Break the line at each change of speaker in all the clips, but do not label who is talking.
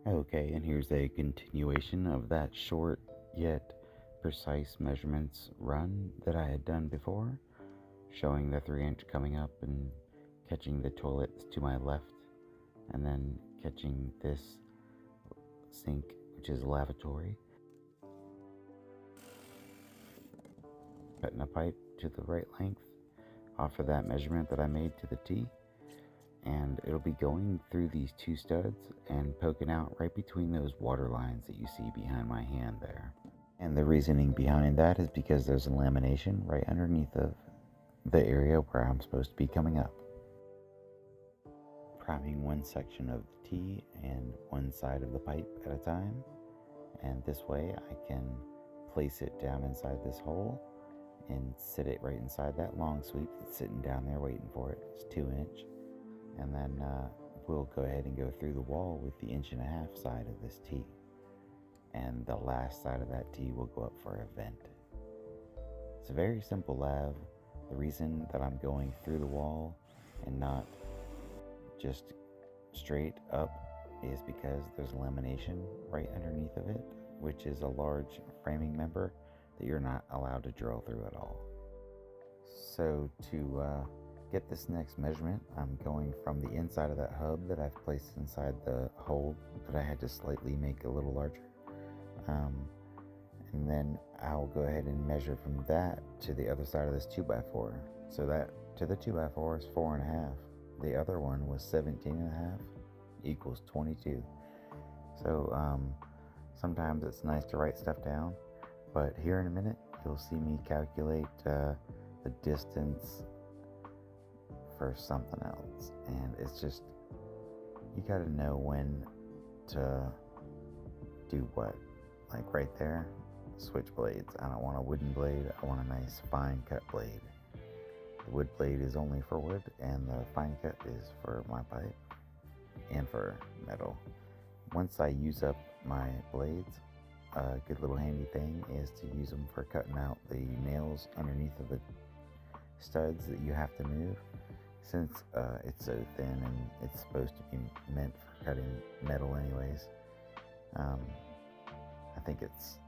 Okay, and here's a continuation of that short yet precise measurements run that I had done before, showing the 3 inch coming up and catching the toilets to my left, and then catching this sink, which is lavatory, cutting a pipe to the right length off of that measurement that I made to the T, and it'll be going through these two studs and poking out right between those water lines that you see behind my hand there. And the reasoning behind that is because there's a lamination right underneath of the area where I'm supposed to be coming up. Priming one section of the T and one side of the pipe at a time, and this way I can place it down inside this hole and sit it right inside that long sweep that's sitting down there waiting for it. It's 2 inch, and then we'll go ahead and go through the wall with the 1.5 inch side of this T, and the last side of that T will go up for a vent. It's a very simple lav. The reason that I'm going through the wall and not just straight up is because there's lamination right underneath of it, which is a large framing member that you're not allowed to drill through at all. So to get this next measurement, I'm going from the inside of that hub that I've placed inside the hole that I had to slightly make a little larger. And then I'll go ahead and measure from that to the other side of this 2x4. So that to the 2x4 is 4.5. The other one was 17.5 equals 22. So sometimes it's nice to write stuff down, but here in a minute you'll see me calculate the distance for something else, and it's just, you gotta know when to do what. Like right there, switch blades. I don't want a wooden blade, I want a nice fine cut blade. The wood blade is only for wood, and the fine cut is for my pipe and for metal. Once I use up my blades, a good little handy thing is to use them for cutting out the nails underneath of the studs that you have to move. Since it's so thin and it's supposed to be meant for cutting metal anyways, I think it's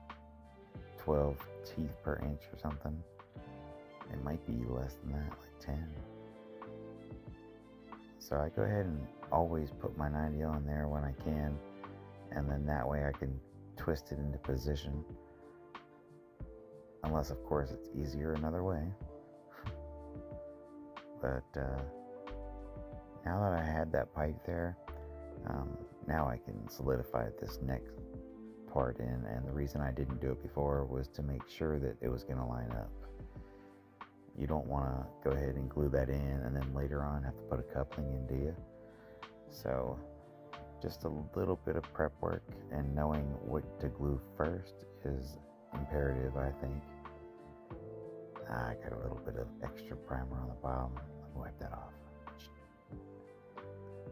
12 teeth per inch or something. It might be less than that, like 10. So I go ahead and always put my 90 on there when I can, and then that way I can twist it into position. Unless, of course, it's easier another way. But now that I had that pipe there, now I can solidify this next part in, and the reason I didn't do it before was to make sure that it was going to line up. You don't want to go ahead and glue that in and then later on have to put a coupling in, do you? So just a little bit of prep work and knowing what to glue first is imperative, I think. I got a little bit of extra primer on the bottom. Let me wipe that off.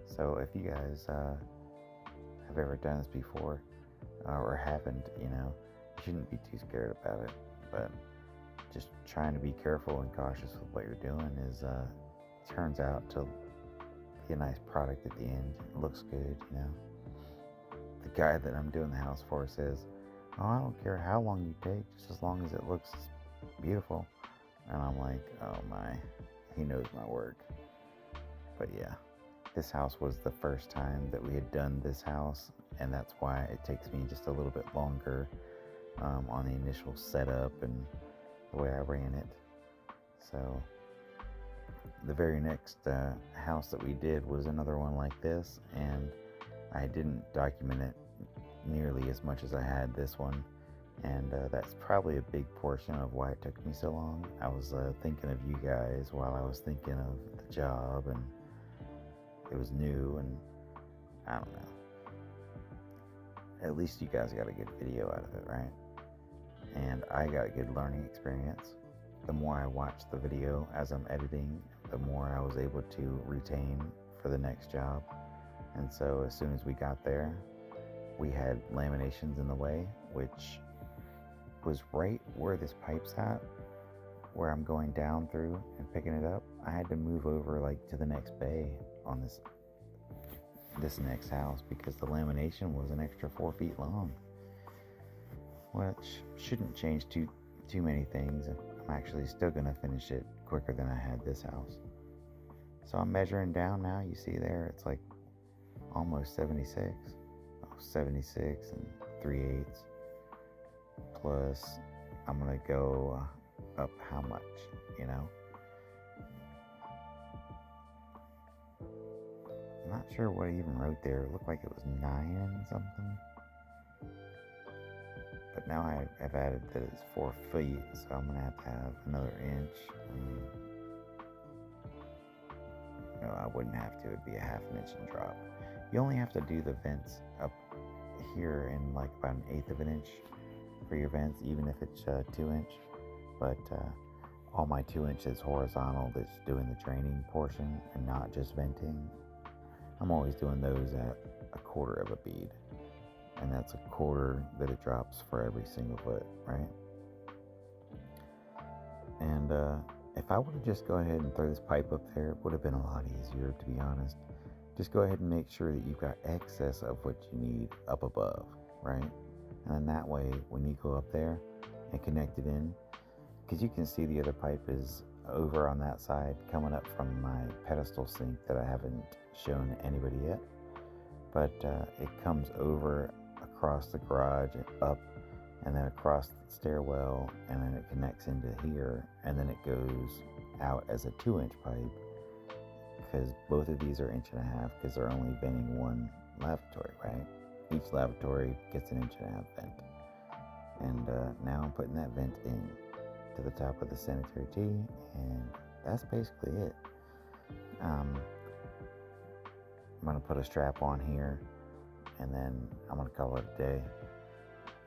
So if you guys have ever done this before or haven't, you shouldn't be too scared about it. But just trying to be careful and cautious with what you're doing is turns out to be a nice product at the end. It looks good, The guy that I'm doing the house for says, "Oh, I don't care how long you take, just as long as it looks beautiful." And I'm like, oh my, he knows my work. But yeah, this house was the first time that we had done this house, and that's why it takes me just a little bit longer on the initial setup and the way I ran it. So the very next house that we did was another one like this, and I didn't document it nearly as much as I had this one, and that's probably a big portion of why it took me so long. I was thinking of you guys while I was thinking of the job, and it was new, and I don't know. At least you guys got a good video out of it, right? And I got a good learning experience. The more I watched the video as I'm editing, the more I was able to retain for the next job. And so as soon as we got there, we had laminations in the way, which was right where this pipe's at, where I'm going down through and picking it up. I had to move over like to the next bay on this this next house because the lamination was an extra 4 feet long, which shouldn't change too many things. I'm actually still going to finish it quicker than I had this house. So I'm measuring down now. You see there, it's like almost 76. 76 and 3/8. Plus, I'm going to go up how much, you know? I'm not sure what I even wrote there. It looked like it was 9 something. But now I've added that it's 4 feet, so I'm going to have another inch. No, I wouldn't have to. It'd be a 1/2 inch drop. You only have to do the vents up here in like about 1/8 of an inch for your vents, even if it's 2 inch. But all my 2 inches horizontal that's doing the draining portion and not just venting, I'm always doing those at 1/4 of a bead. And that's 1/4 that it drops for every single foot, right? And if I would have just go ahead and throw this pipe up there, it would have been a lot easier, to be honest. Just go ahead and make sure that you've got excess of what you need up above, right? And then that way, when you go up there and connect it in, because you can see the other pipe is over on that side coming up from my pedestal sink that I haven't shown anybody yet. But it comes over across the garage and up, and then across the stairwell, and then it connects into here, and then it goes out as a 2-inch pipe, because both of these are 1.5 inches because they're only venting one lavatory, right? Each lavatory gets 1.5 inch vent. And now I'm putting that vent in to the top of the sanitary tee, and that's basically it. I'm going to put a strap on here, and then I'm going to call it a day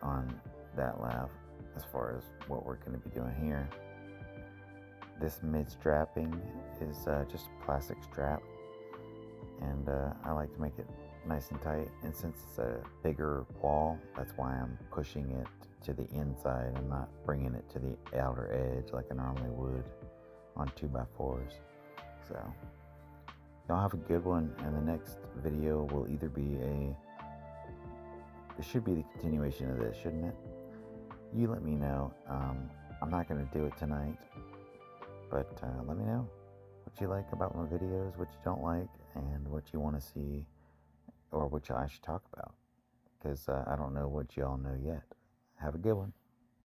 on that lav as far as what we're going to be doing here. This mid-strapping is just a plastic strap, and I like to make it nice and tight, and since it's a bigger wall, that's why I'm pushing it to the inside. I'm not bringing it to the outer edge like I normally would on 2x4s. So y'all have a good one, and the next video will either be it should be the continuation of this, shouldn't it? You let me know. I'm not going to do it tonight, but let me know what you like about my videos, what you don't like, and what you want to see, or what I should talk about, because I don't know what y'all know yet. Have a good one.